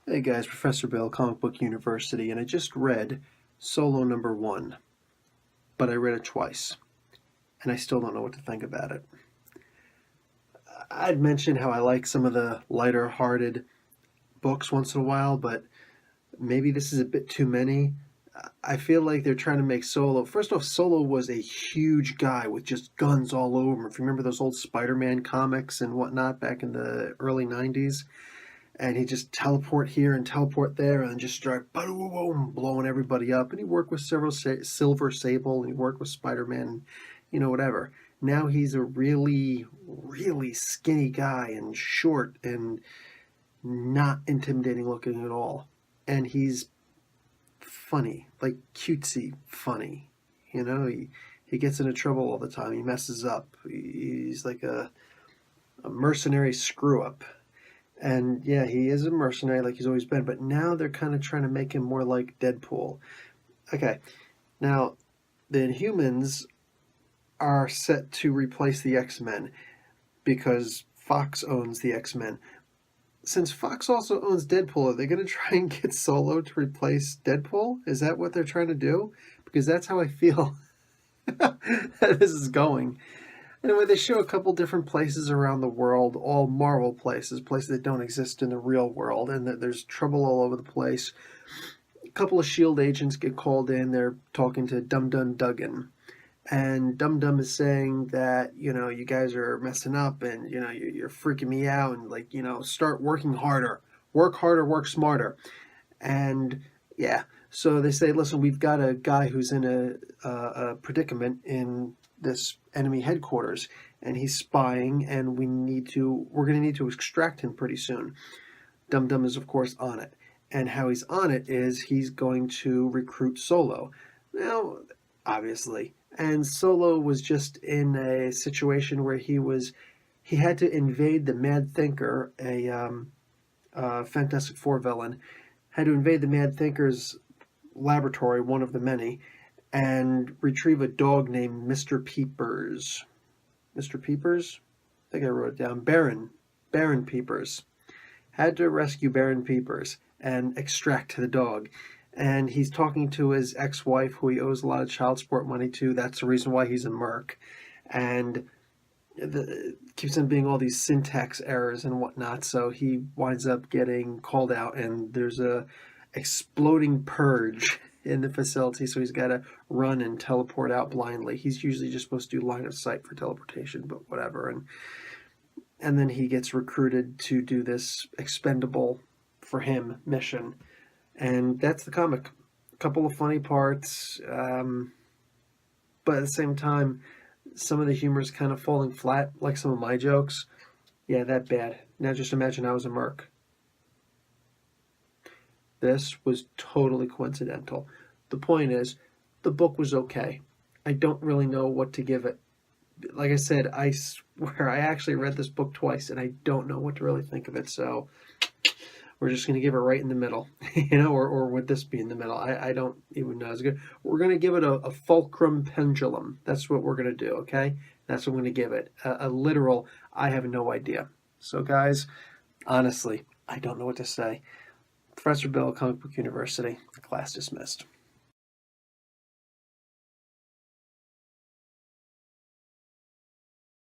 Hey guys, Professor Bill, Comic Book University, and I just read Solo #1, but I read it twice, and I still don't know what to think about it. I'd mentioned how I like some of the lighter-hearted books once in a while, but maybe this is a bit too many. I feel like they're trying to make Solo. First off, Solo was a huge guy with just guns all over him. If you remember those old Spider-Man comics and whatnot back in the early 90s, and he just teleport here and teleport there and just start boom, blowing everybody up. And he worked with several Silver Sable, and he worked with Spider-Man, whatever. Now he's a really, really skinny guy and short and not intimidating looking at all. And he's funny, like cutesy funny. He gets into trouble all the time. He messes up. He's like a mercenary screw up. And yeah, he is a mercenary like he's always been, but now they're kind of trying to make him more like Deadpool. Okay, now the Inhumans are set to replace the X-Men because Fox owns the X-Men. Since Fox also owns Deadpool, are they going to try and get Solo to replace Deadpool? Is that what they're trying to do? Because that's how I feel this is going. Anyway, they show a couple different places around the world, all Marvel places that don't exist in the real world, and that there's trouble all over the place. A couple of S.H.I.E.L.D. agents get called in. They're talking to Dum Dum Duggan. And Dum Dum is saying that, you guys are messing up and, you're freaking me out and, start working harder. Work harder, work smarter. And, yeah, so they say, listen, we've got a guy who's in a predicament in this enemy headquarters, and he's spying, and we're going to need to extract him pretty soon. Dum Dum is, of course, on it. And how he's on it is he's going to recruit Solo. Now, obviously. And Solo was just in a situation where he had to invade the Mad Thinker, a Fantastic Four villain, had to invade the Mad Thinker's laboratory, one of the many, and retrieve a dog named Mr. Peepers. Mr. Peepers? I think I wrote it down. Baron Peepers. Had to rescue Baron Peepers and extract the dog. And he's talking to his ex-wife, who he owes a lot of child support money to. That's the reason why he's a merc. And keeps on being all these syntax errors and whatnot, so he winds up getting called out, and there's a exploding purge in the facility, so he's got to run and teleport out blindly. He's usually just supposed to do line of sight for teleportation, but whatever. And then he gets recruited to do this expendable for him mission. And that's the comic. A couple of funny parts, but at the same time, some of the humor is kind of falling flat, like some of my jokes. Yeah, that bad. Now just imagine I was a merc. This was totally coincidental. The point is, the book was okay. I don't really know what to give it. Like I said, I swear I actually read this book twice, and I don't know what to really think of it, so we're just going to give it right in the middle, or would this be in the middle? I don't even know. It's good. We're going to give it a fulcrum pendulum. That's what we're going to do, okay? That's what I'm going to give it. A literal, I have no idea. So, guys, honestly, I don't know what to say. Professor Bill, Comic Book University, class dismissed.